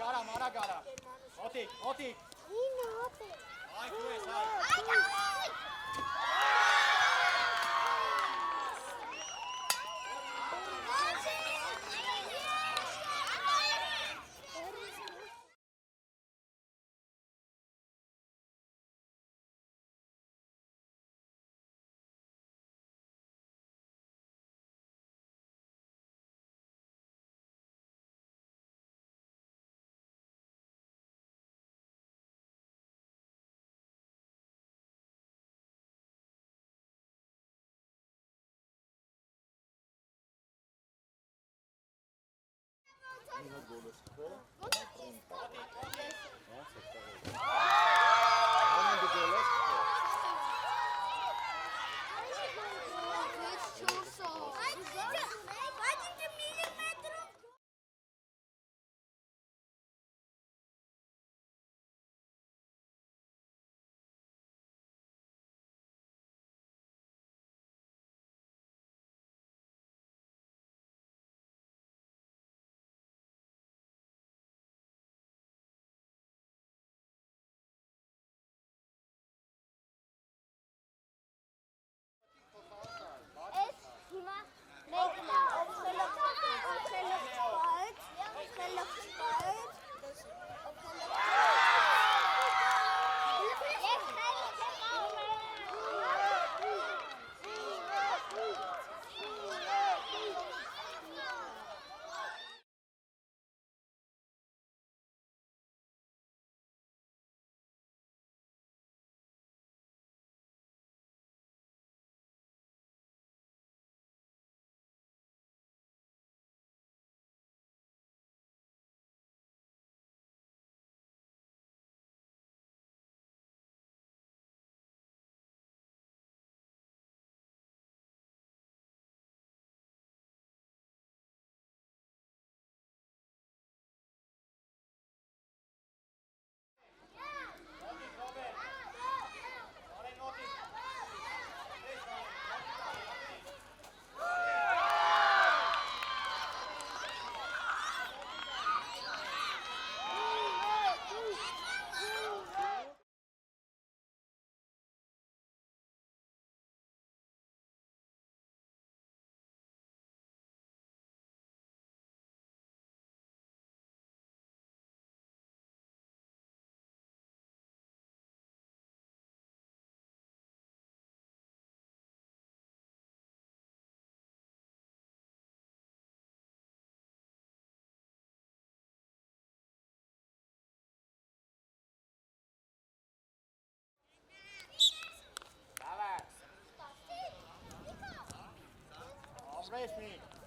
արագ արա։ Մոտիկ։ Այ դու ես, այ։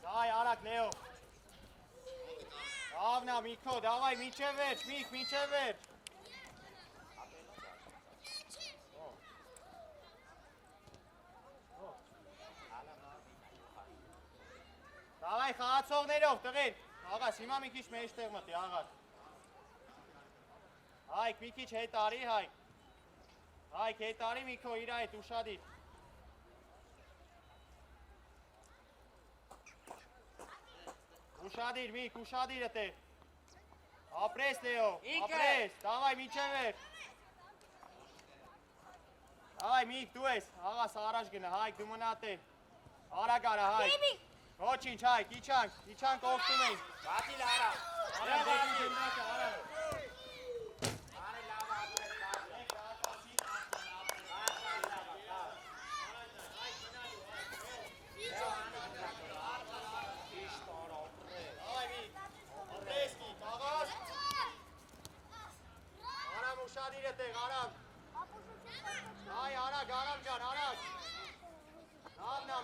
Давай, Арак, Лео. Равно, Мико, давай, Мичевич, Мичевич. Давай, խաղացողներով, տղեր։ Աղաս, հիմա մի քիչ մեջտեղ մտի, աղաս։ Հայք, մի քիչ հետ արի, Հայք։ Հայք, հետ արի, Միքո, իր հետ, ուշադիր։ Ուշադիր, Միք, ուշադիր էտեղ։ Ապրես, Լեո, ապրես, դավայ, միջև էր։ Դավայ, Միք, դու ես, աղաս, առաջ գնա, Հայք, դու մնա տեղ։ Արագ արա, Հայք։ Ոչինչ, Հայք, իչանք օգտում ենք։ Բատիլ արա։ Արա, բատիլ գնդակը, արա։ Ուշադիր է տեղ, Արամ։ Այ, Արագ, Արամ ջան, Արագ։ Լավնա,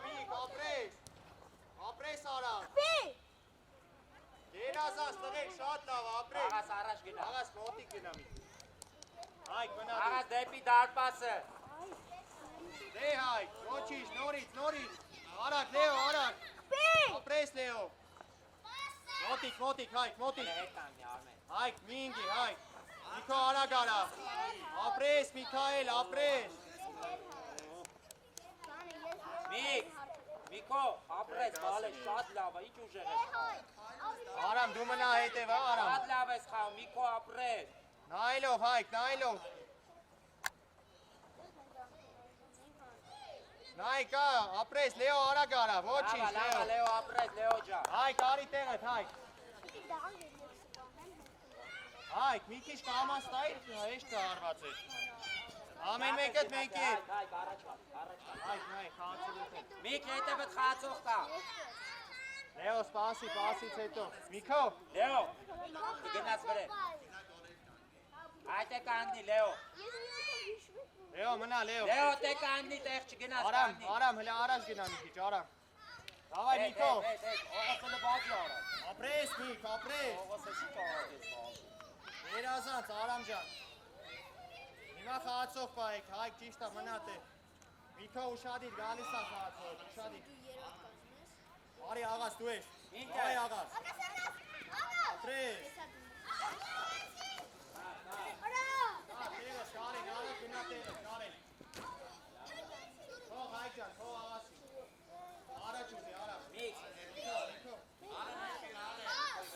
Միք, ապրես, Արամ։ Գերազանց, տղեք, շատ լավ, ապրես։ Աղաս առաջ գնա։ Աղաս, մոտիկ գնա մի։ Հայք, մնա դու։ Աղաս դեպի դարպասը։ Դե, Հայք, ոչինչ, նորից։ Արագ, Լեո, արագ։ Ապրես, Լեո։ Մոտիկ, Հայք, մոտիկ։ Հետ կանգնի, Արմեն։ Հայք, մինգի, Հայք։ Միքո արագ արա։ Ապրես, Միքայել, ապրես։ Միքո, ապրես, բալե, շատ լավ է, ինչ ուժեղ ես։ Արամ դու մնա հետևա Արամ։ Շատ լավ ես խաղում, Միկո ապրես։ Նայելով Հայկ, նայելով։ Նայկա, ապրես, Լեո արագ արա, ոչինչ Լավ, Լեո։ Լեո ապրես, Լեո ջան։ Հայկ, արի տեղդ, Հայկ։ Հայկ, մի քիչ կամաս տայր, հեշտ է արված է։ Ամեն մեկդ մենք է։ Հայք, առաջ վար, առաջ վար։ Հայկ, նայ, խաղացելուց է։ Միք հետևդ խաղացող կա։ Լեո, սպասի, պասից հետո։ Միքո։ Լեո, գնաց վրե։ Այդ է կանգնի, Լեո։ Լեո, մնա, Լեո։ Լեո, տե կանգնի, տեղ չգնաց Արամ, կանգնի։ Արամ, հլա առաջ գնա մի քիչ, Արամ։ Դավայ Միքո։ Օղոսը բաճ արա։ Ապրես Միք, ապրես։ Օղոսը չի կողոց ես։ Երազանց, Արամ ջան։ Հիմա խաղացող պայեք, Հայկ ճիշտ է, մնա տեղ։ Միքո ուշադիր, գալիս է խաղացող, ուշադիր։ Արի աղաս դու ես։ Արի աղաս։ Ապրես։ Տեղս, Կարեն, արագ գնա տեղս, Կարեն։ Թող Հայկ ջան, թող աղասի։ Առաջ ուզի, արագ։ Միք։ Միքո։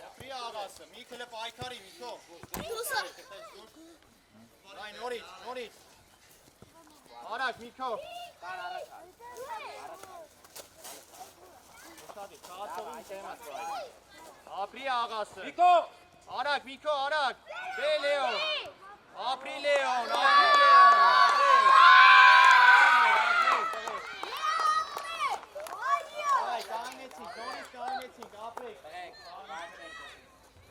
Ապրի աղասը, Միք հլը պայքարի, Միքո։ Այ նորից, նորից։ Արագ, Միքո։ Կար առաջ վար։ Ուշադիր, խաղացողին թեմաս բայ։ Ապրի աղասը։ Միկո։ Արագ, Միքո, արագ։ Դե Լեո։ Ապրի Լեոն, ապրի Լեոն, ապրի։ Այ, կանգնեցինք, նորից կանգնեցինք, ապրեք։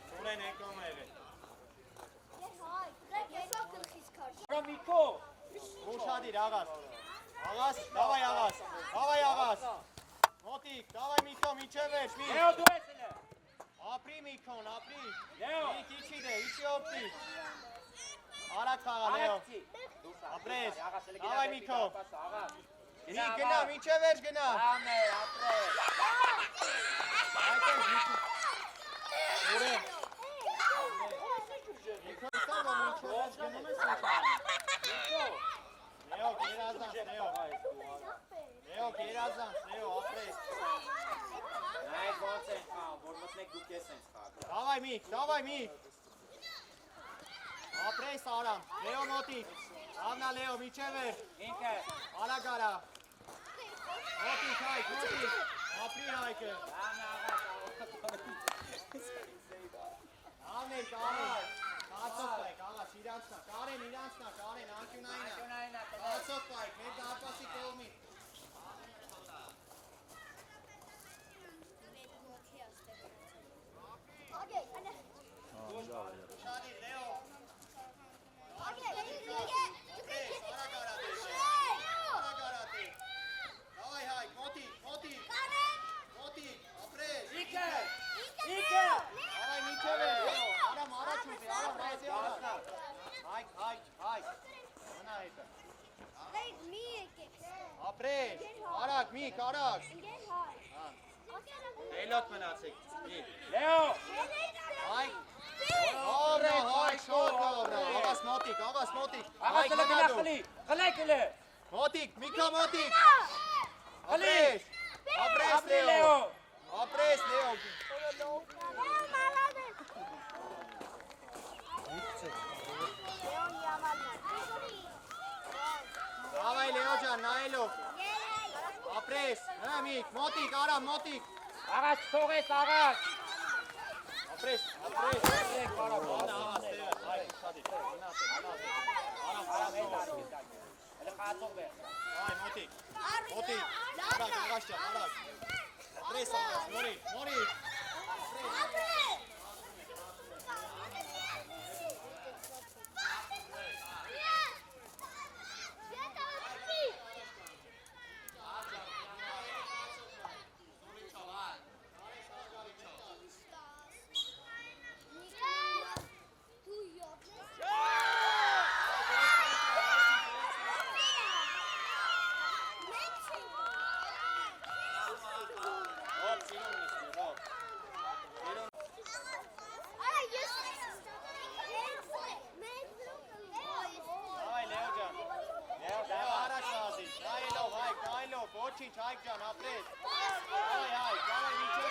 Սուրեն եկոմ եղել։ Միկո։ Ուշադիր, աղաս։ Աղաս, դավայ աղաս, դավայ աղաս։ Մոտիկ, դավայ Միքո, միջև վերջ, մի։ Լեո դու ես էլ։ Ապրի Միքոն, ապրի։ Լեո։ Միք իչի դե, իչի օպտի։ Արագ խաղա, Լեո։ Ապրես, դավայ Միքո։ Մի գնա, միջև վերջ գնա։ Ամե, ապրես։ Այդպես Միքո։ Ուրեն։ Միքո ստավ, որ միջև վերջ գնում ես ինչա։ Լեո, գերազանց, Լեո։ Լեո, գերազանց, Լեո, ապրես։ Նայեք ոնց են խաղում, որ մտնեք դուք ես են խաղում։ Դավայ Միք, դավայ Միք։ Ապրես Արամ, Լեո մոտիկ։ Ավնա Լեո, միջև վերջ։ Ինքը։ Արագ արա։ Մոտիկ Հայկ, մոտիկ։ Ապրի Հայկը։ Աներ, Կարեն։ Կացող պայք, աղաս, իրանցնա։ Կարեն, իրանցնա, Կարեն, անկյունայինա։ Կացող պայք, մեր դարպասի կողմի։ Ուշադիր, Լեո։ Ապրես, արագ արա դես։ Արագ արա դես։ Դավայ Հայկ, մոտիկ, մոտիկ։ Մոտիկ, ապրես։ Ինքը։ Արայ միջև է, Լեո։ Արամ առաջ ուզի, Արամ ռայզի արամ։ Հայկ, Հայկ, Հայկ։ Մնա հետը։ Ապրես, արագ, Միք, արագ։ Էլոտ մնացեք։ Լեո։ Հայկ։ Dobra, Հայկ, շոտ dobra։ Աղաս մոտիկ, աղաս մոտիկ։ Աղաս էլ գնա խլի։ Խլեք էլ։ Մոտիկ, Միքո մոտիկ։ Խլի։ Ապրես, Ապրի Լեո։ Լեո։ Ապրես, Լեո։ Դավայ Լեո ջան, նայելով։ Ապրես, հա Միք, մոտիկ, Արամ, մոտիկ։ Աղաս թողես, աղաս։ Ապրես, ապրես, ապրեք, Արամ, աղաս տեղը, Հայկ, ուշադիր, գնաց է, Արամ, Էլ խաղացող բեր։ այ, մոտիկ, մոտիկ, արագ, աղաս ջան, արագ։ Ապրես, աղաս, նորից, նորից։ Ոչինչ, Հայկ ջան, ապրես։ Այ, Հայկ, դավայ միջև։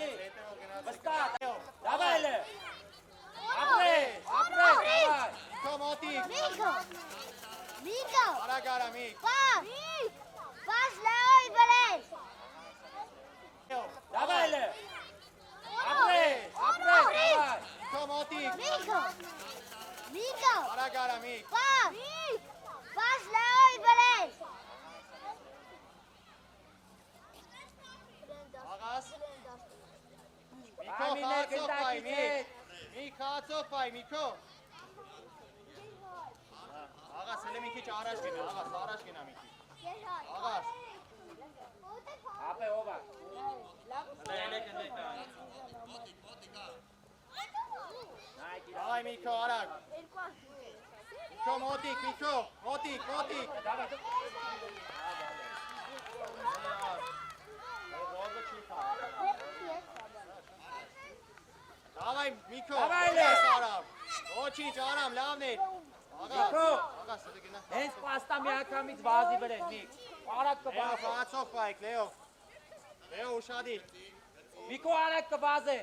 կանգնի։ Հետևով գնացեք։ Վստահ։ Դավայլը։ Ապրես, դավայ։ Միքո մոտիկ։ Միկո։ Արագ արա միք։ Պաս լեոյ բրես։ Դավայլը։ Ապրես, դավայ։ Միքո մոտիկ։ Միկո։ Արագ արա միք։ Պաս լեոյ բրես։ Աղաս։ Միքո Պայմիներ խաղացող բայ գնդակից միք։ հետ։ Միք խաղացող բայ Միքո։ Աղաս հələ մի քիչ առաջ գնա, աղաս առաջ գնա մի քիչ։ Աղաս։ Ապե ով է։ Հələ կնդեք դա։ Նայ Այ Միքո արագ։ Միքո մոտիկ, Միքո, մոտիկ։ Դավայ դու։ Ողը չի խաղ։ Davay Miko. Davaylı. Aram. Ոչինչ Aram, լավն է։ Միկո։ Աղաս դե գնա։ Հենց պաստա միակամից վազի վրեն միք։ Արագ Լեո կվազե։ խաղացող բայք, Լեո։ Լեո ուշադիր։ Միկո արագ կվազե։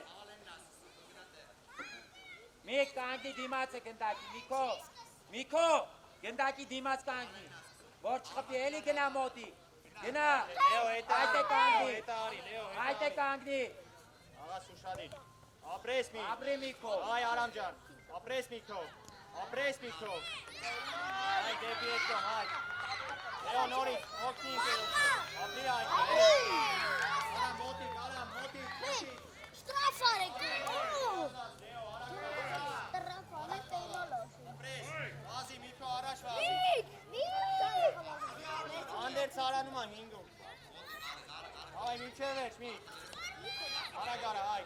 Միք կանգնի դիմաց է գնդակի, Միկո, գնդակի դիմաց կանգնի, որ չխպի էլի գնա մոտի, գնա, Լեո հետա։ Այդ է կանգնի, Հետա արի, Լեո։ այդ է կանգնի, Աղաս ուշադիր։ Ապրես մի։ ապրի Միկո, Այ Արամ ջան։ Ապրես Միկո։ Ապրես Միկո։ Այ դեպի հետո, հայ։ Լեո նորից, օգնի ինձ։ Ապրի այ։ Արամ մոտիկ։ Շտրաֆ արեք։ Ապրես։ Վազի Միկո առաջ վազի։ Անդեր ցարանում է 5-ում։ Այ միջև վերջ մի։ Արագ արա, այ։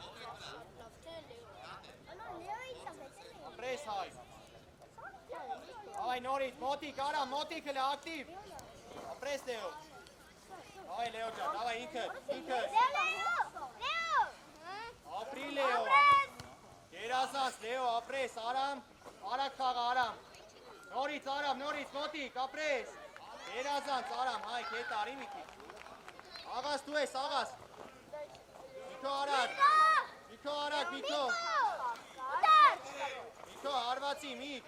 Ապրես հայ։ Այ նորից, մոտիկ, արա, մոտիկ հլը, ակտիվ։ Ապրես Լեո։ Այ Լեո ջան, դավայ ինքը։ Ապրի Լեո։ Գերազանց Լեո, ապրես, Արամ, արագ խաղա Արամ։ Նորից Արամ, նորից, մոտիկ, ապրես։ Գերազանց Արամ, հայ, հետ արի մի քիչ։ Աղաս դու ես, աղաս։ Միքո արագ, Միքո։ Միքո, հարվածի, միք։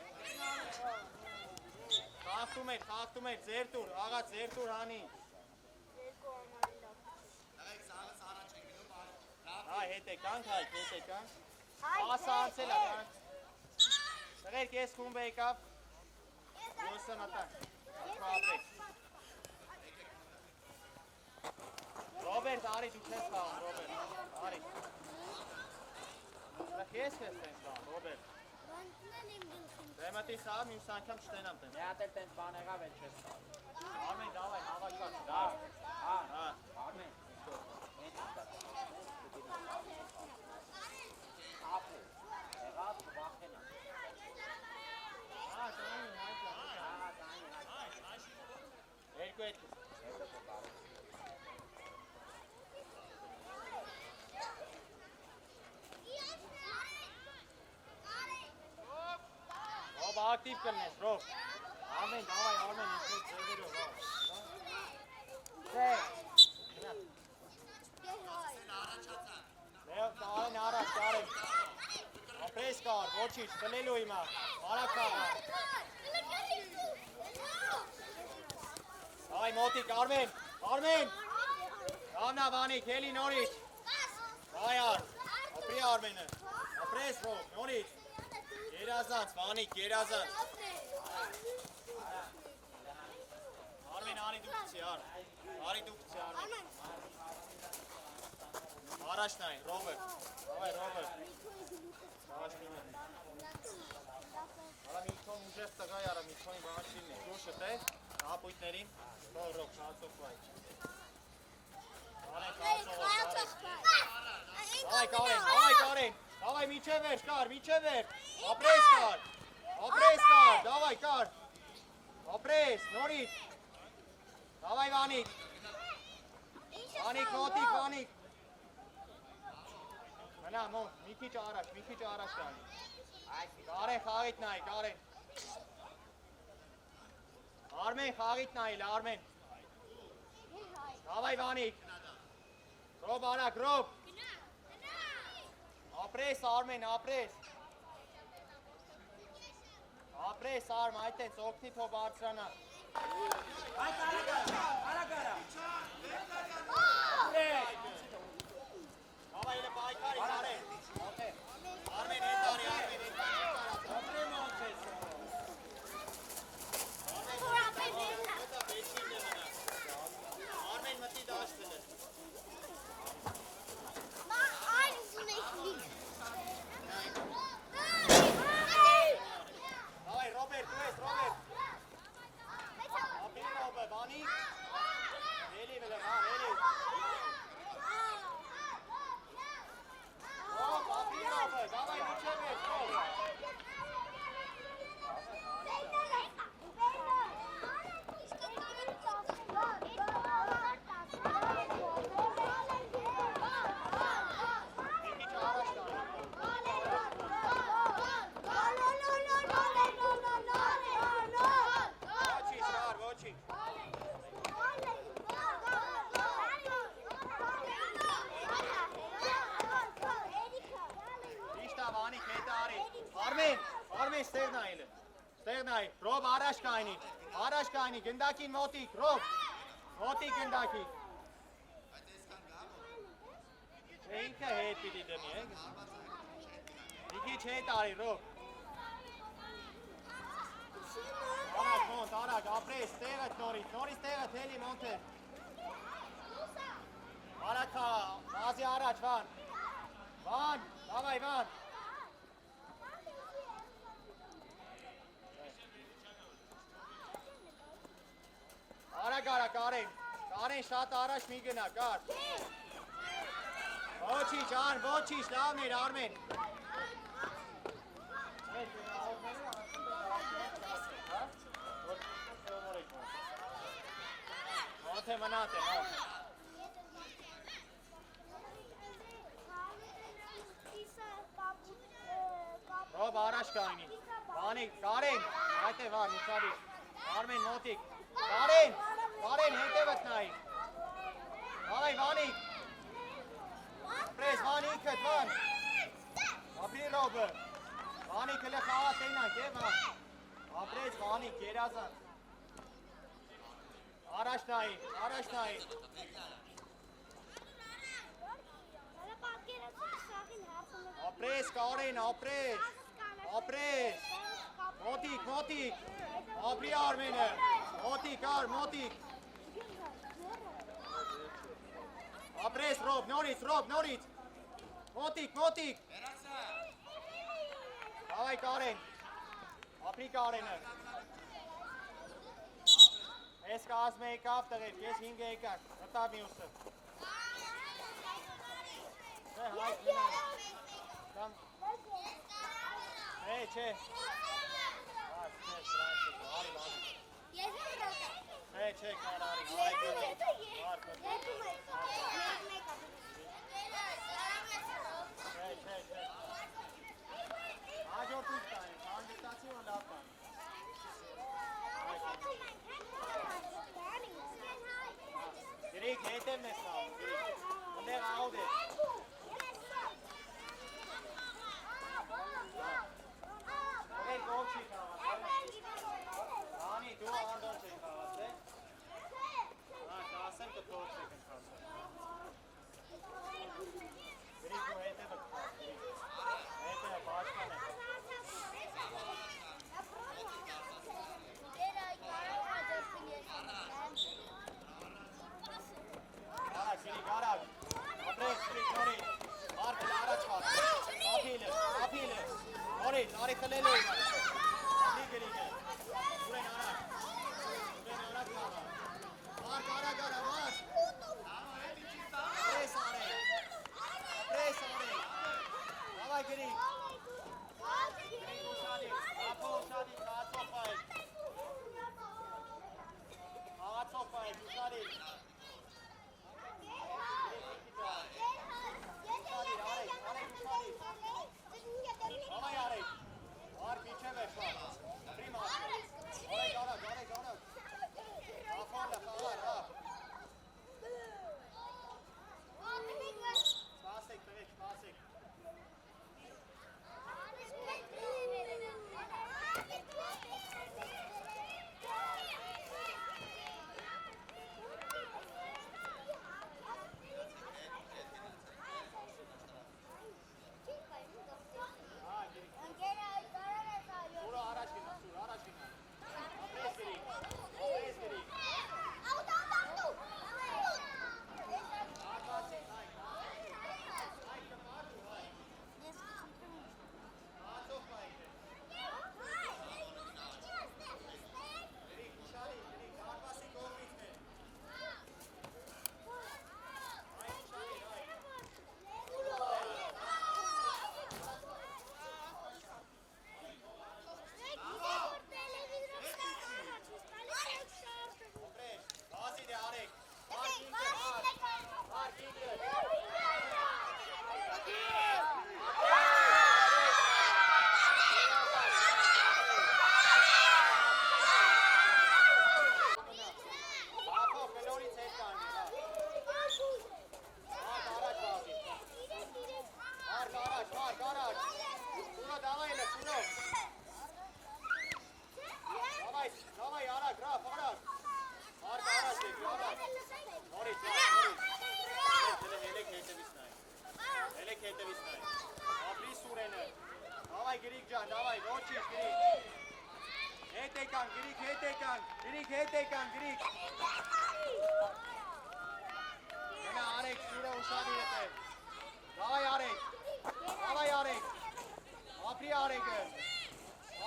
Խաղթում էր, ձեր տուր, աղա, ձեր տուր հանի։ Հայ, հետ եկանք, Ասա անցել է, տղեր կես խումբ եկավ, յոսը նտան, ապրեք։ Ռոբերտ, արի դու չես խաղում, Ռոբերտ, արի։ Ես քեզ տենց խաղում, Ռոբերտ։ Դեմատի խաղում, իմս անգամ չտենամ տենց։ մի հատ էլ տենց բան եղավ էլ չես խաղ, Արմեն, դավայ, հավաքված, դա, Արմեն։ ապրի, եղավ կվախենա, Երկու հետքս։ Ռոբ ակտիվ կլնես, Ռոբ։ Արմեն, դավայ, Արմեն, ինքնոց ձևերով, Լեո, կարեն առաջ, կարեն։ Ապրես կար, ոչինչ, խլելու հիմա, արագ խաղա։ Այ մոտիկ, Արմեն։ Լավնա Վանիկ, հելի նորից։ Այ առ, ապրի Արմենը, ապրես Ռոբ, նորից։ Գերազանց, Վանիկ, գերազանց։ Արմեն, արի դու գցի, Արմեն։ Առաջ նայ, Ռոբերտ, դավայ Ռոբերտ։ Առաջ գնա։ Արա Միքոն ուժեղ տղա է, արա Միքոնի բանաշինն է։ Դուշը թե, հապույտներին, Ռոբ, խաղացող բայ։ Davay միջև վերջ, կար, ապրես կար, davay կար, ապրես, նորից, davay Վանիկ, մոտիկ, Վանիկ, մնա մոտ, մի քիչ առաջ կանի, Կարեն խաղիտ նայ, Կարեն, Արմեն խաղիտ նայիլ, Արմեն, davay Վանիկ, Ռոբ արակ, Ռոբ, Ապրես Արմեն, ապրես։ Ապրես Արմ, այդ էնց օգնի թող բարձրանա։ Այդ արագ արա։ Բավա իլը պայքարի, Արեն։ Արմեն հետ արի, Արմեն հետ արի։ Ապրեմ ոնցես։ Արմեն մտի դաշտն է։ Давай, Роберт, դու ես, Робերտ։ Ապրի Ռոբը, բանի։ Էլի վելը, էլի։ Ռոբ, ապրի Ռոբը, давай, միջև ես, Ռոբ։ Արմեն, ստեղ նայել է, ստեղ նայ, Ռոբ առաջ կայնի, գնդակին մոտիկ, Ռոբ, մոտիկ գնդակին։ Ինքը հետ պիտի դնի, մի քիչ հետ արի, Ռոբ։ Արագ, ապրես, տեղըտ նորից տեղըտ, հելի մոնթեր։ Արագ կա, բազի առաջ, Վան, դավայ, Վան։ Արագ, Կարեն, շատ առաջ մի գնա, կար։ Ոչինչ, լավն էր, Արմեն։ Ոնց է մնաց է, Ռոբ առաջ կայնի, Կարեն, այդ է վար, նիշարի, Արմեն մոտիկ, Կարեն, հետևըտ նայի, Վայ, Վանիկ, ապրես, Վանիքըտ, Վան, ապրի Ռոբը, Վանիքը լը խաղատ էնանք, Վան, ապրես, Վանիկ, երազան, առաջ նայի, ապրես, Կարեն, ապրես, մոտիկ, ապրի Արմենը, մոտիկ, ապրես, Ռոբ, նորից, մոտիկ, Davay Karen, ապրի Կարենը, ես կազմե եկավ տղետ, ես 5 եկակ, հտավ մյուսը, չէ, չէ, կարարի, հաջորդուց կանի, հանդիտացի ու լավ կանի, գրիք հետև մեզ կան, ընդեղ աղոտ է, Եք ով չի կաղաց, Անի դու անդոն չի կաղաց, կասեմ կտող չեք ընկացել, գրիք ու հետևը կաղաց, հետևը բաշկան է, Արագ, ապրես, գրիք նորից, մարդը առաջ վատ, ապիլը, նորից, արի խլելու իմ, ապի գրիք է, ուրեն արագ կաղա, մարդ արագ, ապրես արեք, davay գրիք, ուշադիկ, աղացով պայեք, ուշադիկ, Davay arayın. Var biçe ver şu an. Prima. Oraya ara. Afarla kavar ha. Spasek. Mark, առաջ։ Սուրո, դավայ էլ է, Սուրո։ Դավայ, արագ, Ռաֆ, արագ։ Մարկ, առաջ եք, արագ։ Նորից, հելեք հետևից նայ։ Հելեք հետևից նայ։ Ապրի Սուրենը։ Դավայ, Գրիգ ջան, դավայ, ոչինչ, Գրիգ։ Հետ եկան, Գրիգ, հետ եկան, Գրիգ, հետ եկան, Գրիգ։ Գնա, արեք, Սուրը ուշադի հետ է։ Դավայ, արեք, դավայ, արեք։ Ապրի արեգը,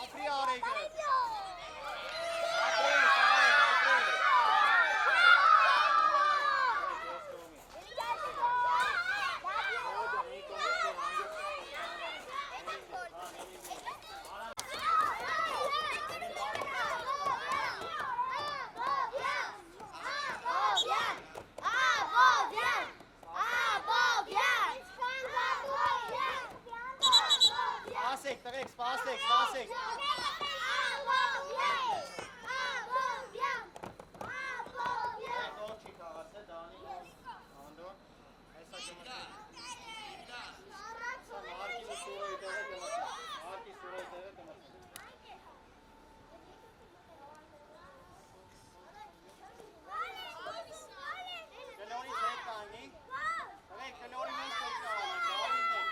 ապրի արեգը։ Սպասեք, տղեկ, սպասեք, սպասեք։ Ոչ չի կաղացը, դանի, անդոն, այսա կմսի։ Մարկի սուրոյի տեղը կմսի, մարկի սուրոյի տեղը կմսի։ Կլորից հետ կանգի, տղեկ, կլորի մեջ հետ կաղալի, կաղալին հետ։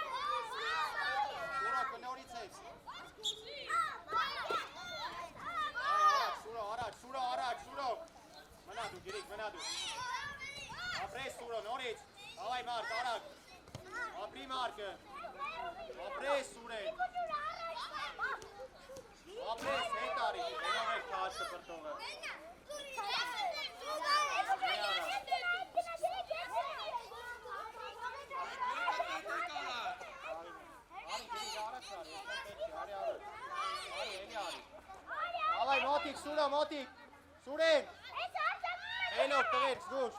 Սուրո, կլորից հետ։ Սուրո, առաջ, Սուրո։ Մնա դու, Գրիգ, մնա դու։ Ապրես Սուրո, նորից։ Ավայ Մարկ, արագ։ Ապրի Մարկը։ Ապրես Սուրեն։ Ապրես, հետ արի։ Ենով եք կաց շպրտողը։ Ավայ, մոտիկ, Սուրո, մոտիկ։ Սուրեն։ Հելոք, տղերք, զգուշ։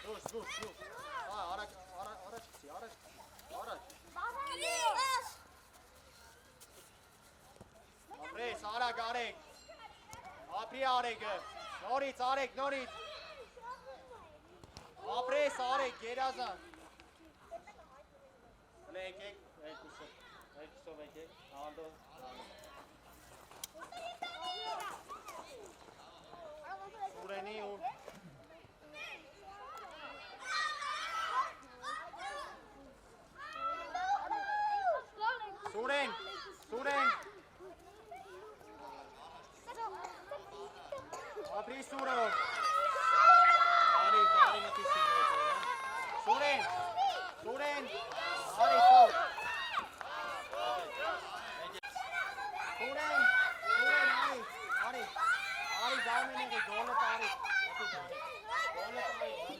Զգուշ։ Առաջ գցի, առաջ։ Ապրես, արագ արեք։ Ապրի արեգը։ Նորից, արեք, նորից։ Ապրես, արեք, գերազան։ Հլե եկեք, երկուսով եկեք, անդո։ Սուրենի ու Սուրեն Ապրի Սուրո Արի մտի Սուրեն Արի սով Սուրեն Արի դամենեգը գոլը տարի գոլը տարի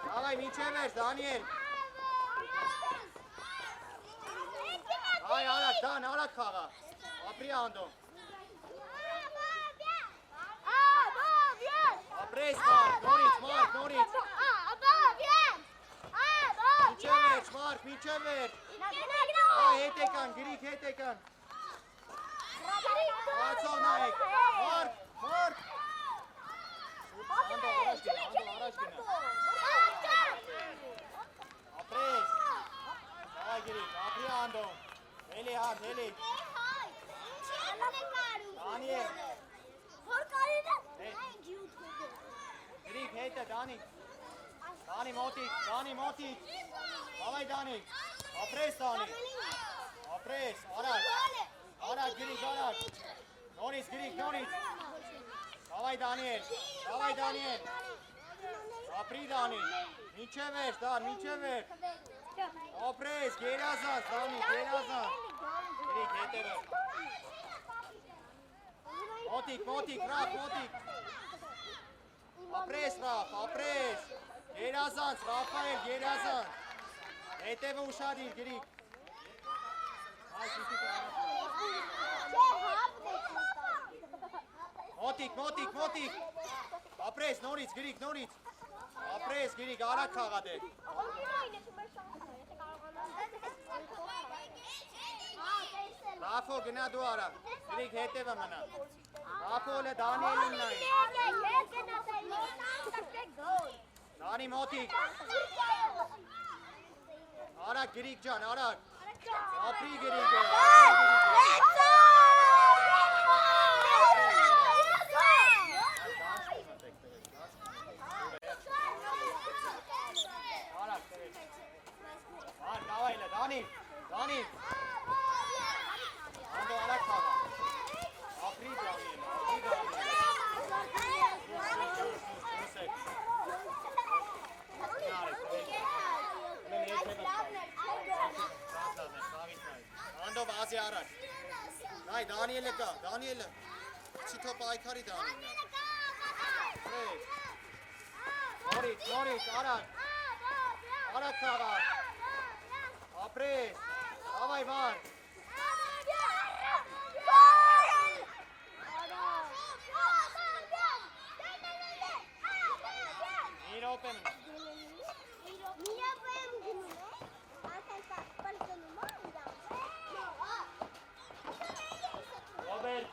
Давай, мечемеш, Daniel. Ay, ara, Dan, ara kağa. Apri ando. Apres, Mark, Norit. Miçemer, Miçemer. Ay, hetekan, Greek, hetekan. Atso Naik. Mark. Ando, araç gene. Apres. Ay, Greek, apri ando. Heli. Daniel. Greek, hete, Dani. Dani Motic. Давай, Dani. Apres, Dani. Apres, araç, Greek, araç. Noris, Greek. Давай, Daniel. Apri, Dani. Miçever. Apres, gelazan, Dani, gelazan. հետևը։ Մոտիկ, Ռաֆ։ Ապրես Ռաֆ, ապրես։ Երազանց, Ռաֆայել, երազանց։ Հետևը ուշադիր, գրիկ։ Մոտիկ։ Ապրես, նորից, գրիկ, նորից։ Ապրես, գրիկ, արագ խաղադ է։ Ռաֆո, գնա դու արա։ Գրիկ, հետևը մնա։ Ռաֆոլը Դանիելին նայ։ Դանի մոտիկ։ Արագ, գրիկ ջան, արագ։ Ապրի գրիկը։ Դանի։ Անդո արագ խաղա։ Ապրի Դանիել։ Անդո բազի արագ։ Նայ Դանիելը կա, Դանիելը։ Չիթո պայքարի Դանիելը։ Նորից, արագ։ Արագ խաղա։ Ապրես, ավայ վար։ Իրոպ եմ։ Ռոբերտ։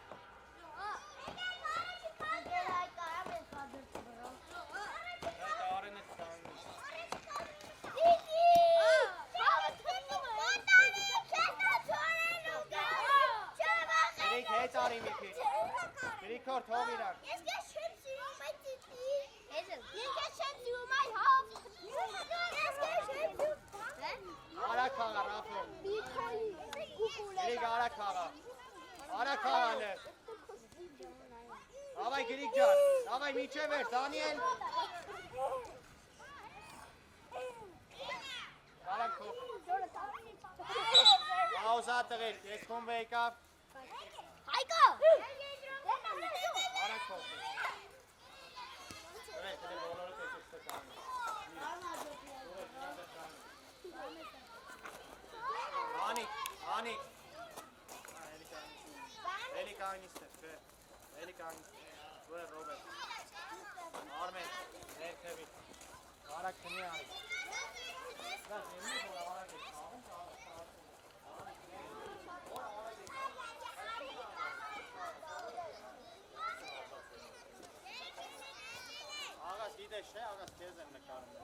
Հետ արի մի քիչ։ Գրիքոր թող իրար։ Ես չեմ սիրում այդ տիտի։ Ես չեմ սիրում այդ հավ։ Ես չեմ սիրում։ Արագ խաղա Ռաֆո։ Գրիք արագ խաղա։ Արագ խաղալը։ Ավայ գրիք ջան, ավայ միջև էր, Դանիել։ Արագ թող։ Պաուզա տղեր, ես խումբ եկավ։ Հայկո։ Արագ թող։ Անիկ։ Էլի կանգնիստ է, էլի կանգնիստ է, դու է Ռոբերտ, Արմեն, ներքևի, արագ քնի Անիկ։ Աղաս դիտես չէ, աղաս քեզ եմ նկարում։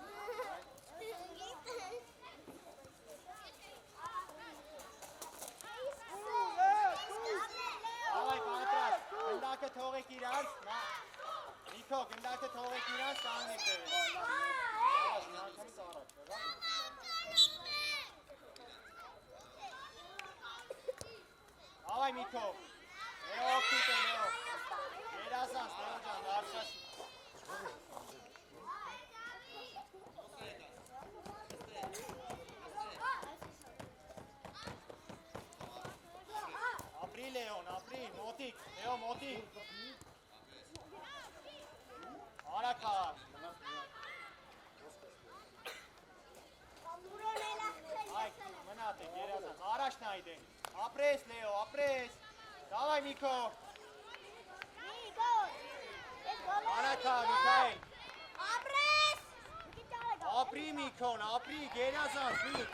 Ավայ պատրաստ, գնդակը թողեք իրանց, Նիքո, գնդակը թողեք իրանց, կանգնեք տևեք։ Ավայ Միքո, Լեո օգտիտ է, Լեո, երազանց, Լեո ջան, դարսաս։ Ապրի Լեոն, ապրի, մոտիկ, Լեո մոտիկ։ Արագ խաղա։ Այ, մնացեք, երազանց, առաջ նայդենք։ Ապրես Լեո, ապրես։ Դավայ Նիկո։ Արագ խաղա, Միքայել։ Ապրես։ Ապրի Միքոն, ապրի, երազանց, Միք։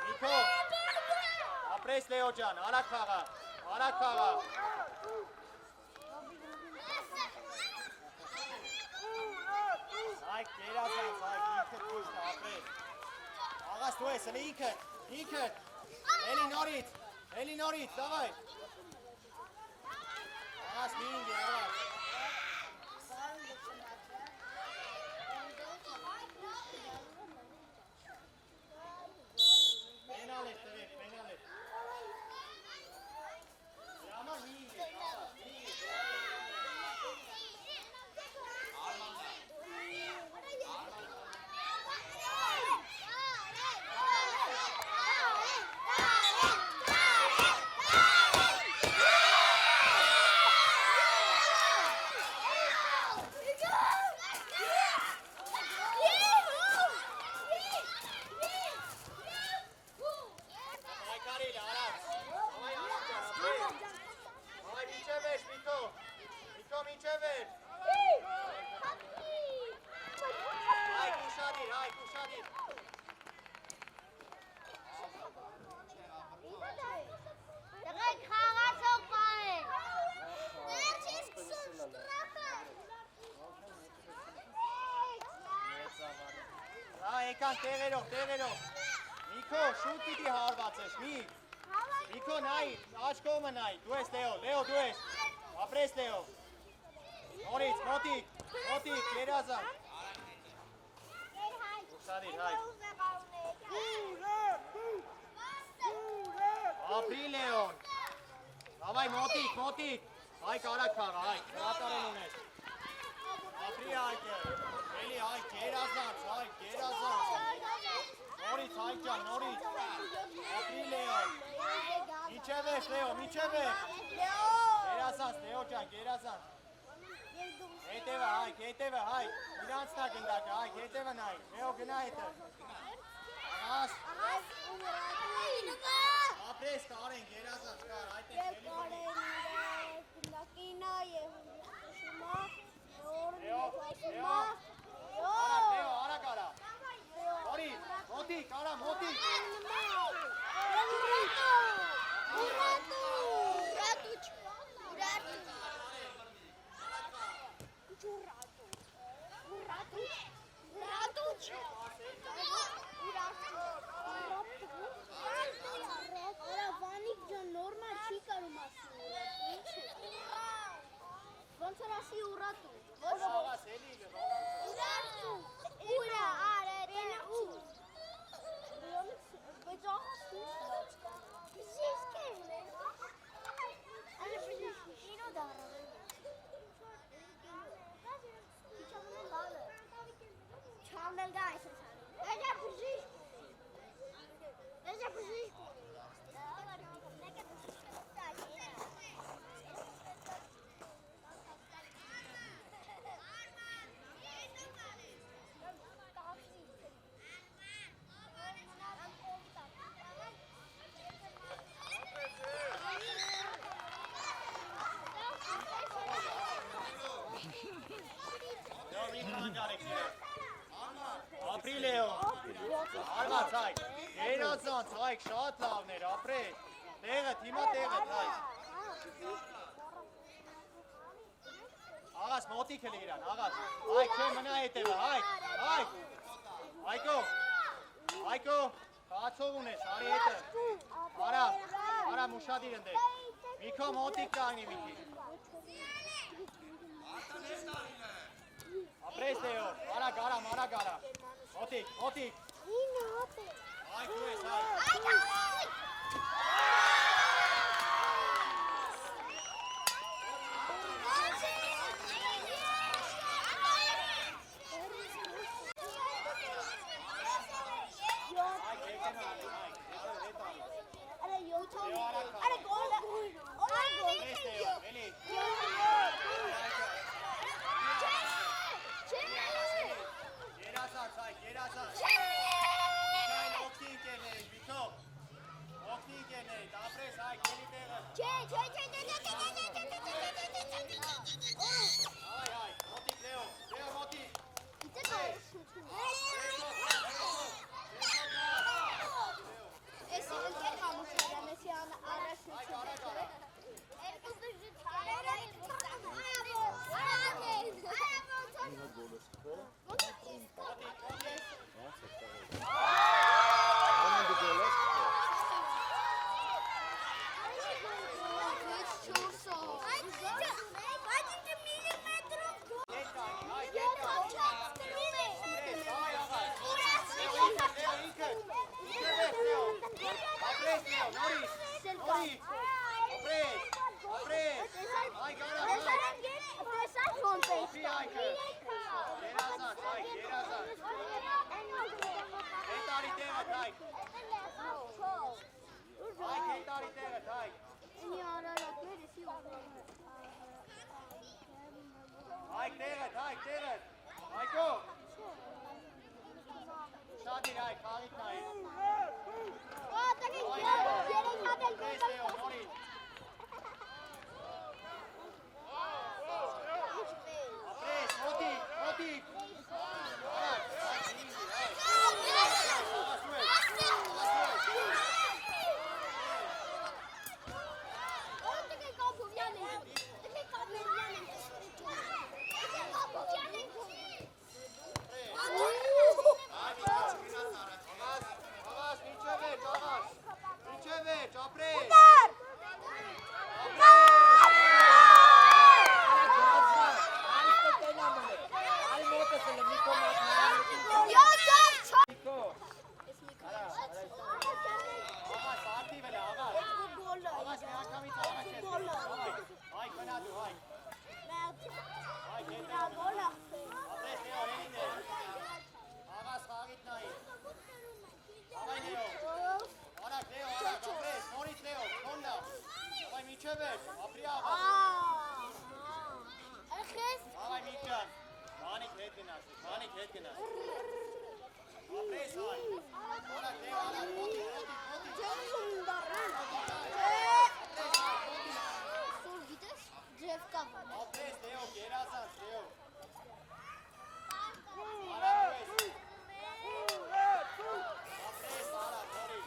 Նիկո, ապրես Լեո ջան, արագ խաղա, արագ խաղա։ Այք, երազանց, այք, ինքդ կուշտ, ապրես։ Աղաս դու ես, էլի ինքդ, էլի նորից, դավայ։ Աղաս մի ինգի, աղաս։ Պենալ է, տվեք, պենալ է։ Համար մի ինգի, աղաս, մի ինգի։ Այդքան տեղերով։ Նիկո, շուտ պիտի հարվածես, մի։ Նիկո, նայ, աչ կողմը նայ, դու ես Լեո, դու ես։ Ապրես Լեո։ Նորից, մոտիկ, երազան։ Ուսադիր, հայ։ Ապրի Լեոն։ Davay մոտիկ։ Հայ կարա քաղա, հայ, հրատարել ունես։ Ապրի հայկը։ Էլի հայ, գերազանց։ Նորից հայ ջան, նորից։ Ապրի Լեոն։ Միջև ես Լեո, Գերազանց, Լեո ջան, գերազանց։ Հետևը հայ, իրանցն է գնդակը, հայ, հետևը նայ, Լեո գնա հետը։ Ահաս։ Ապրես կարեն, գերազանց կար, հայտ ես էլի Արա կարա։ Մոտիկ, արա, մոտիկ։ Ապրի Լեո, արված հայք, երազանց հայք, շատ լավներ, ապրես, տեղդ, հիմա տեղդ հայք։ Աղաս մոտիկ էլ իրան, աղաս, հայք, քե մնա հետևը, հայք, Հայկո, կացով ունես, արի հետը, արա մուշադիր ընդեք, Միքո մոտիկ կայնի միկի։ Ապրես Լեո, արագ, մոտիկ։ Հայք դու ես, հայք։ Իջևեր, ապրի աղաս։ Ախես։ Աղայ Միկյան, Մանիկ հետ գնաս։ Ապրես հայ։ Արակ, դե արակ, մոտիկ։ Սուր գիտես, ձև կա։ Ապրես, դեով, երազանց, դեով։ Արակ ես։ Ապրես, արակ, նորից։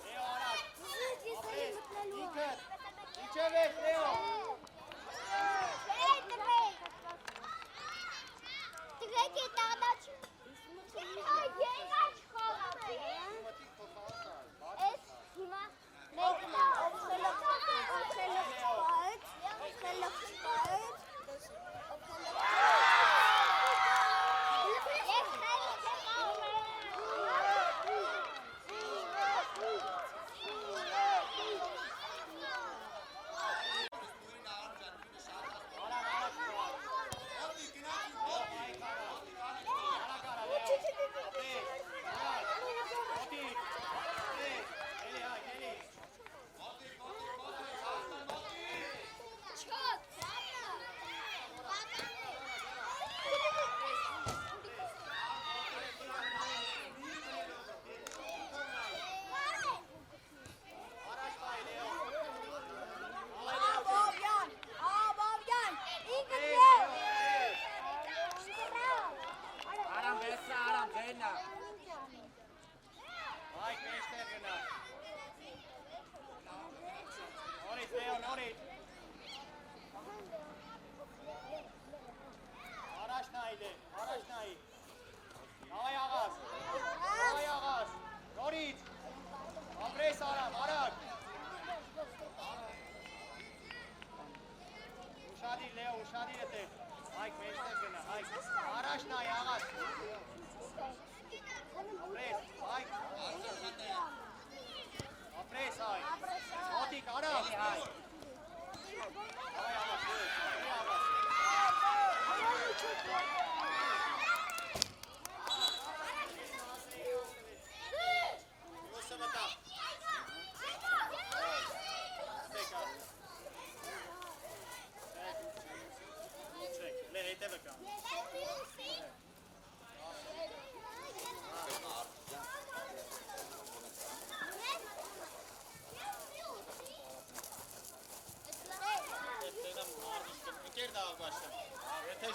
Դեո արակ, ապրես, ինքդ, իջևեր, դեով։ Տղեկի տաղդաչ։ Այ եղաչ խաղապի։ Ես հիմա մեկն է, օգխելը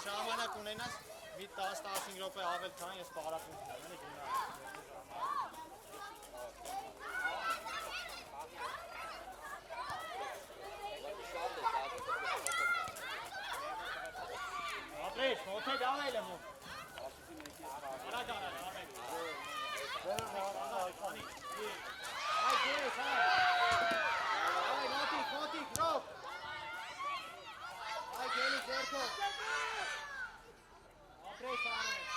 ժամանակ ունենաս մի 10-15 րոպե ավել քան ես պարապում եմ ապրես, մոթե դավել եմ արագ մոտիկ, ռոք այ գելի ձերքով ապրես արմեն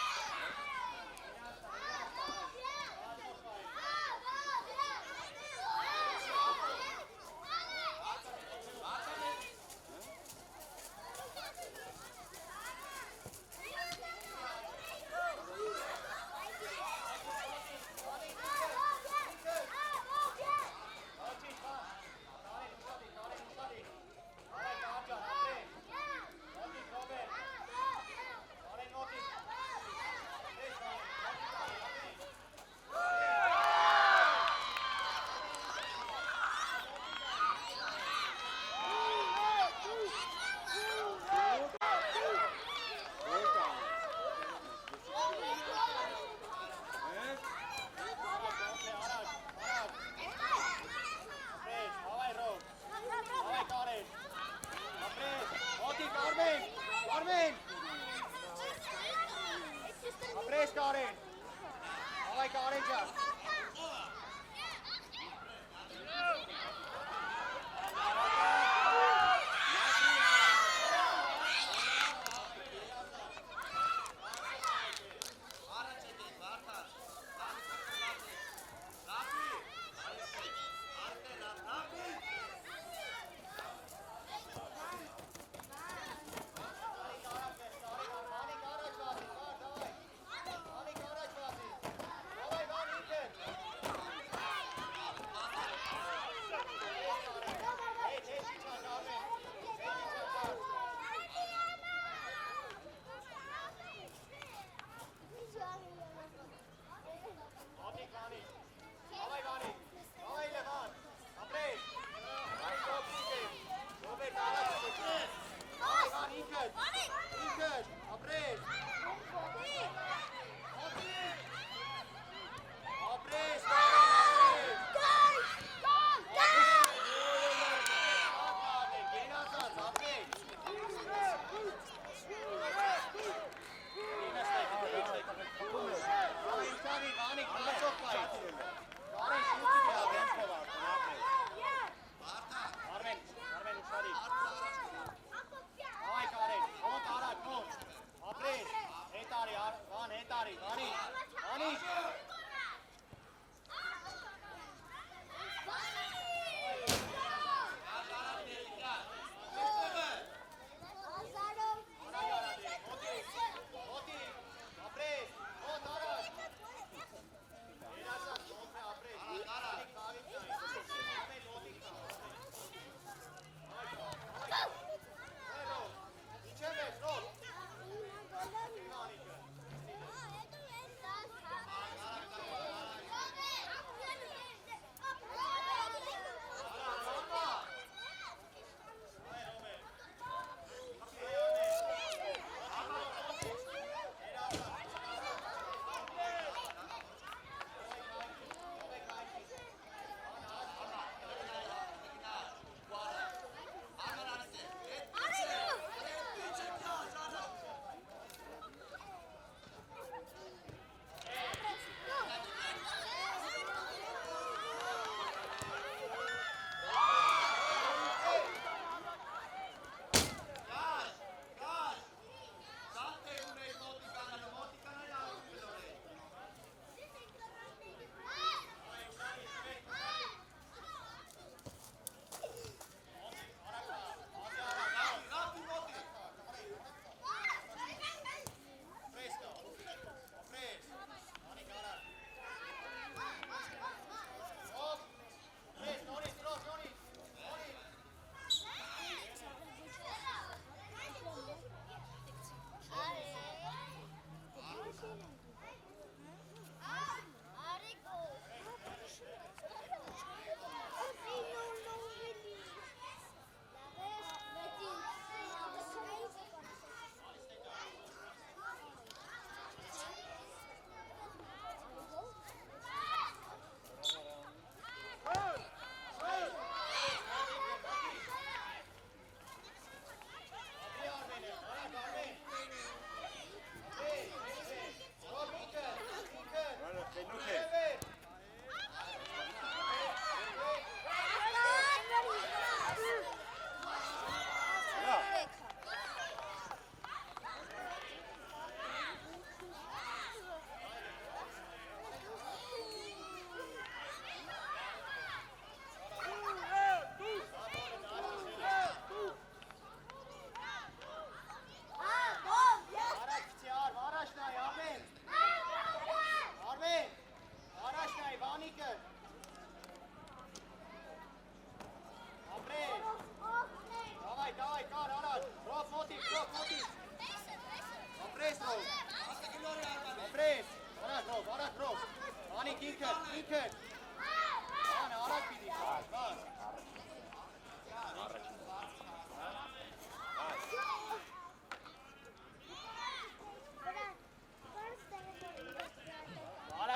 Անիկ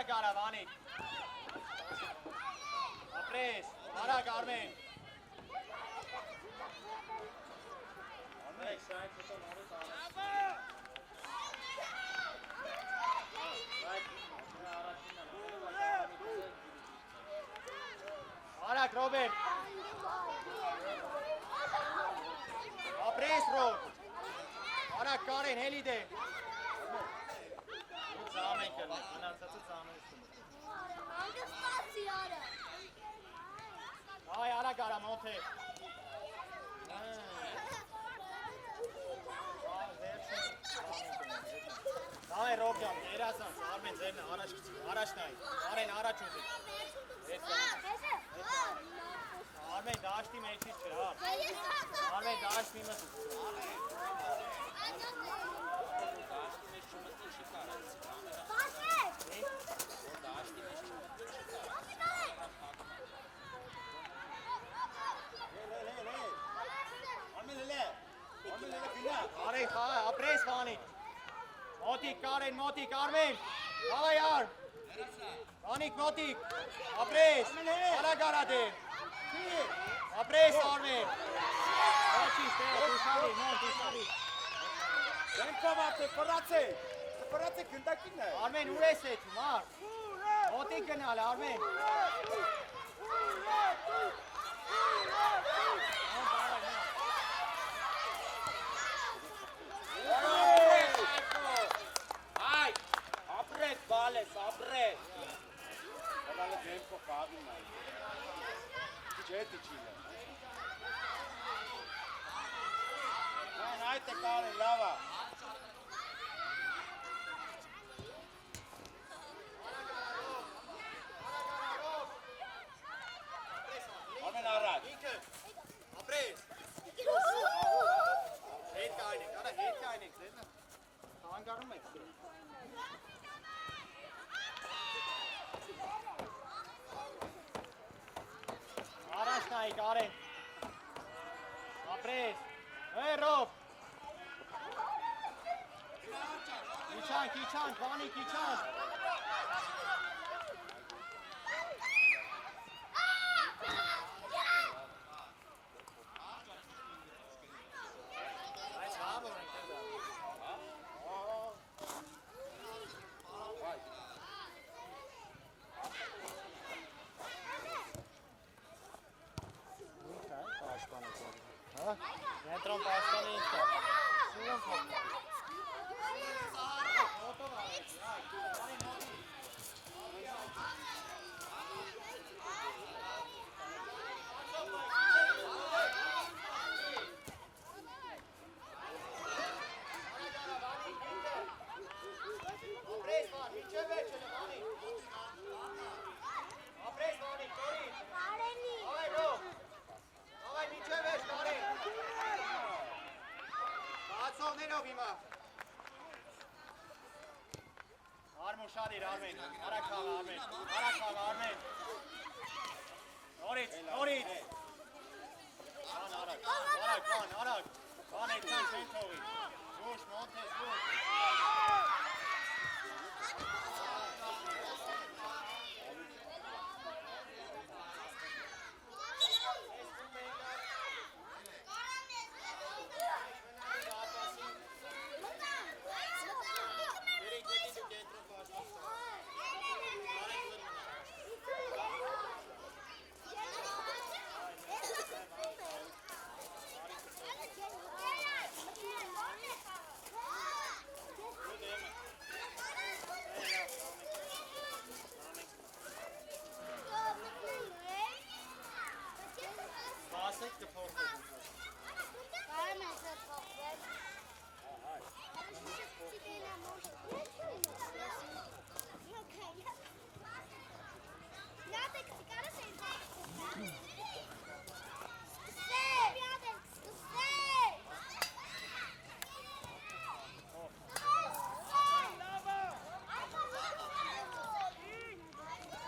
Caravani. Apres, Arak Armen. Arak Robert. Apres Rob. Arak Karen Helide. Zamen करना, अनाथाचं zamen Ay, ara gara monte. Ay, Robcan, erasan, Armen zerine araçnay. Aren araçuzi. Armen daşti meçiz çıra. Armen daşti meçiz. Are kha, apres vani. Motik Karen, Motik Armen. Davay yar. Vanik Motik. Apres. Ara garade. Apres Armen. Očiste, tu stavi, non tu stavi. Denkovate, Farace gındakine. Armen ureset, mar. Motik kanal Armen. Գալես, ապրես։ Հալը դեմքո կավին այ։ Քիչ հետի չիլը։ Այն այդ է կարել, լավ է։ Ամեն առաջ։ Ինքը, ապրես։ Հետ կայնեք, արա հետ կայնեք, ձեզնը։ Հանգարում եք։ Առաջ նայք, արեն։ Ապրես։ Հերով։ Իչան, բանիկ, իչան։ Այս հավոր ենք դրա։ Ինքը է պաշտպանը կորի։ Հա? Ենտրոն պաշտպանը ինքը։ Սուրոն փոք։ Ապրես բան, միջև վերջը լվանի։ Ապրես բանի, կորի։ Կարենի։ Ավայ ռով։ Ավայ միջև վերջ, կարեն։ Բացողներով հիմա։ Արմու շադիր, Արմեն, արակ խաղը, Արմեն։ Նորից։ Արակ։ Բան այդքան չեն թողի։ Զուշ, մոնթես, զուշ։ Սպասեք կփոխվեք։ Կարենը փոխվեց։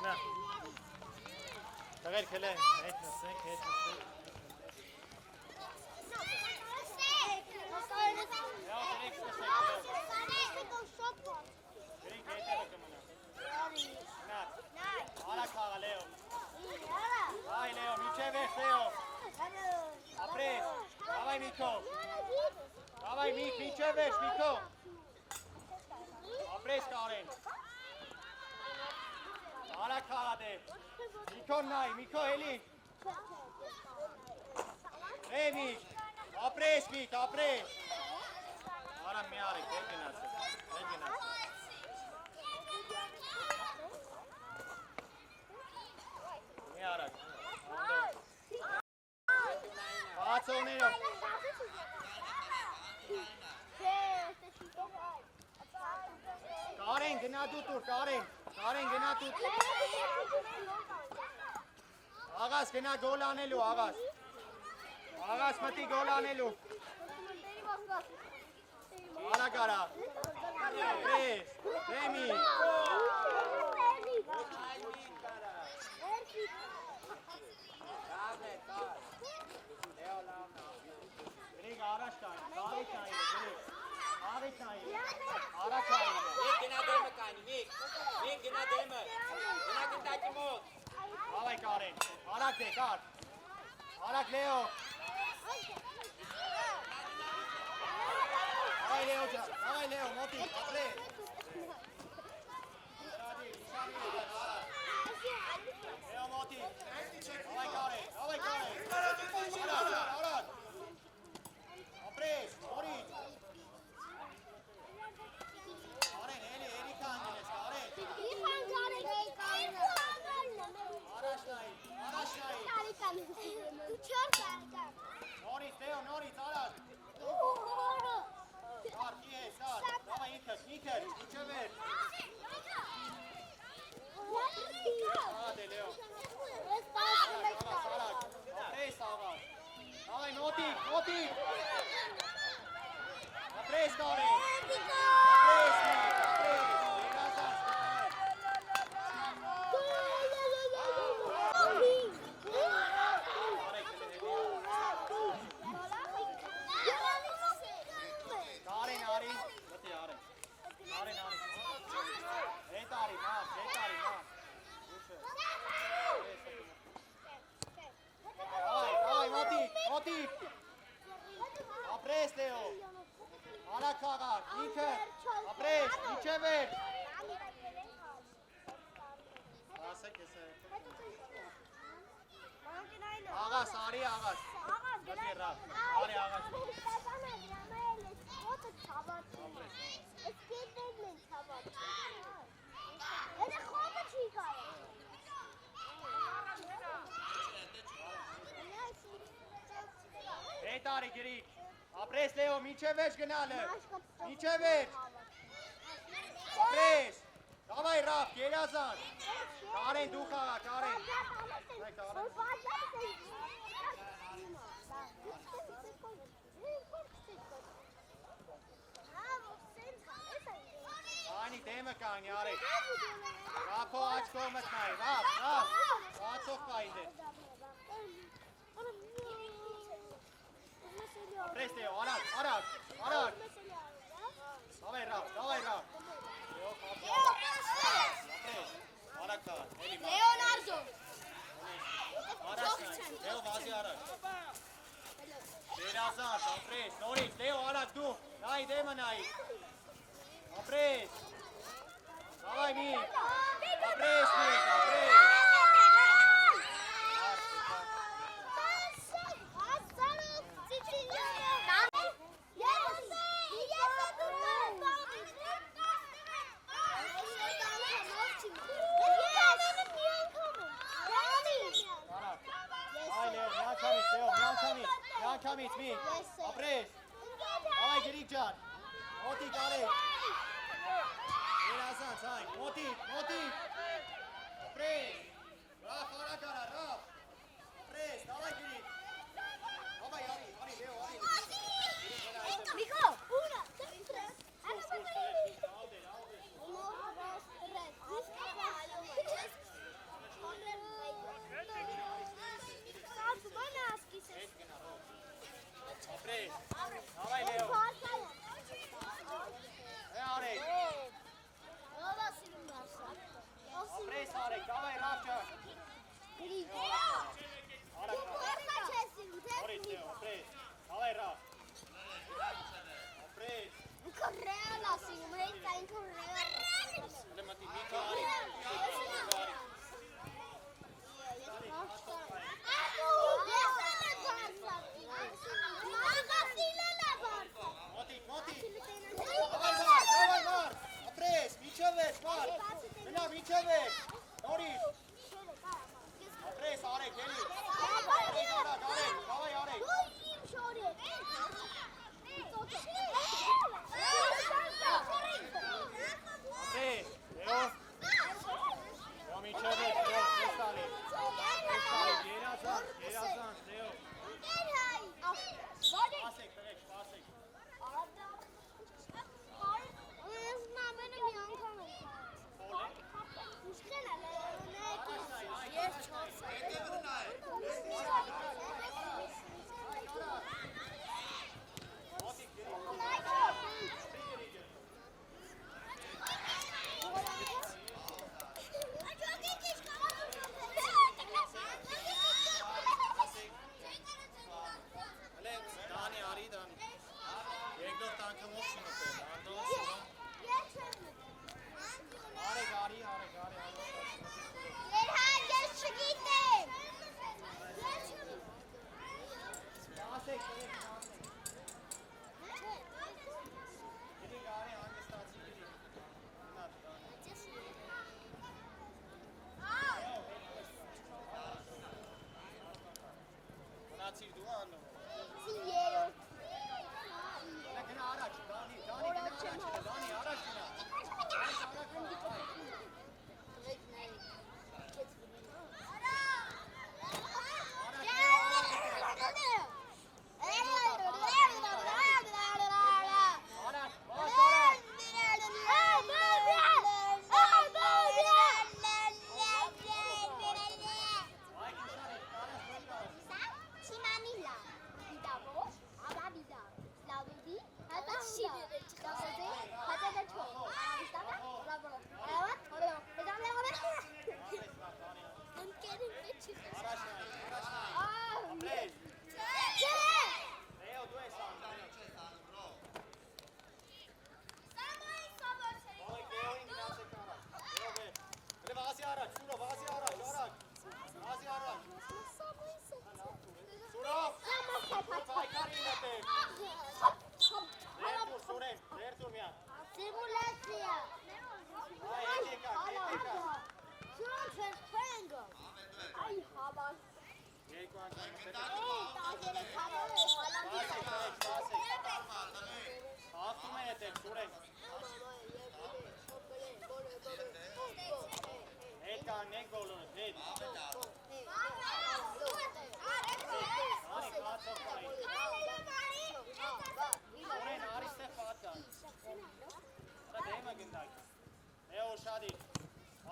Նա։ Տղեր քելե, հետ նսենք։ Գրինք հետևը կմնա։ Նա, արա խաղը, Լեո։ Այ Լեո, միջև ես Լեո։ Ապրես, davai Միկո։ Davai Միք, միջև ես Միկո։ Ապրես Կարեն։ Արա խաղը դե։ Միկոն նայ, Միկո էլի։ Միք, ապրես Միք, ապրես։ Արա մի արեք, հետ գնացեք։ Մի արեք։ Բացողներով։ Կարեն, գնա դու տուր, Կարեն, գնա դու տուր։ Աղաս, գնա գոլ անելու, աղաս։ Աղաս, մտի գոլ անելու։ Արա կարա։ Պրես, Ռեմի։ Գրիգ առաջ տային, Արիտ նային, առաջ տային։ Միք գնա դեմը կանի, Միք գնա դեմը, գնա գնդակի մոտ։ Ավայ Կարեն, արակ դե, կար։ Արակ Լեո։ Ավայ Լեո, մոտի, ապրես։ Լեո մոտի, ավայ Կարեն, արակ, ապրես, նորից։ Կարեն, էլի կանգնես, Կարեն։ Քաղար, ինքը, ապրես, ինչ է վեր։ Ասեք ես է։ Աղաս, արի աղաս։ Գոտի ռավ, արի աղաս։ Հետ արի գրիկ, ապրես լեո, միչև վեջ գնալը, միչև վեջ, ապրես, դավայ ռավ, գերազան, կարեն դու խաղա, կարեն, Անի դեմը կանգնի, արի, ռափո աչքով մտնայի, ռափ, բացով կայնդ է, ապրես լեո, արակ, Davai raf. Leo Alaka. Leonardo. Leo vazi araç. Berazan, apres. Noris, Leo Alak du. Nai dema nai. Apres. Davai mi. Apres. Come with me. Apres. Davai Girikcan. Moti gare. Berazan say. Moti. Apres. Raf ara kara raf. Apres. Davai Girik. Davai ari Leo ari. Miko. Una. Apres. Davai Leo. Arek. Apres Arek. Davai Rafca. Noris Leo. Apres. Davai Raf. Apres. Mati Miko Arek. Moti. Davai var. Apres. Miçevet var. Mena Miçevet. Noris. Apres Arek geli. Davai Arek. Apres. Leo. Leo Miçevet. Leo. Nestali. Gerazan. Leo. Pasek. երկու անգամ Հաղթում են հետև, Սուրեն։ Հետ կան, նեք բոլորը, հետ։ Արի, խացով պայի։ Սուրեն, արի ստեղ պատ կան։ Արա դեմը գնդակ։ Լեո շադիր։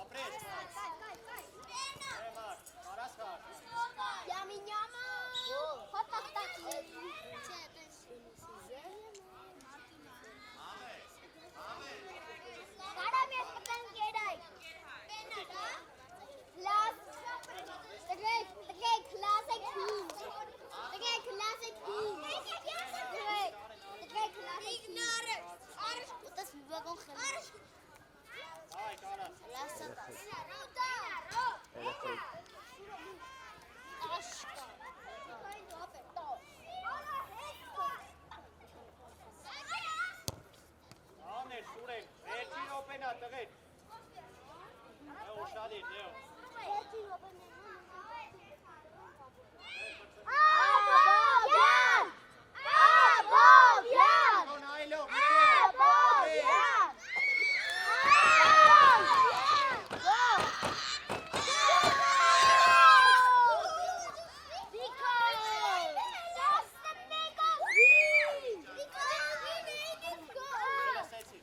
Ապրես, մար։ Մար, արաս խար։ Yami-nyama. Patataki. Այ, կարա։ Ամներ, Սուրեն, վերջին օպենա, տղետ։ Լեո շադիր, լեո։ Կոն այլով, լսեցի։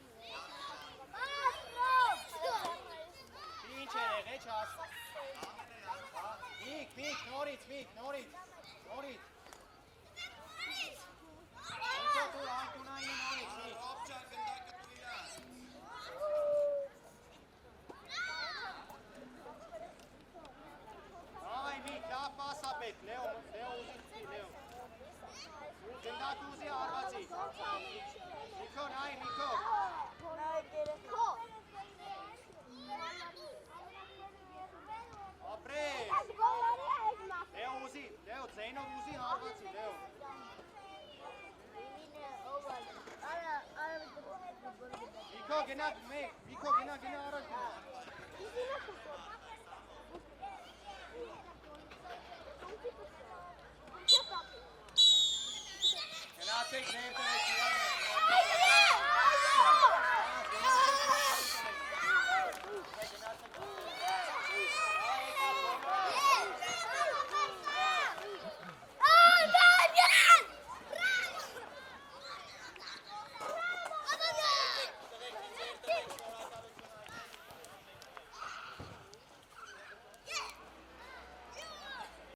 Ինչ է եղեչ աս։ Միք, նորից։ Նորից։ Անկունայինը նորից, միք։ Այ միք, լավ պասա պետք, Լեո ուզի, Լեո։ Գնդակ ուզի արվածի։ Միքո, նայ, Միքո։ Ապրես։ Լեո ուզի, Լեո, ձայնով ուզի հարվածի, Լեո։ Միքո, գնա առաջ գնա։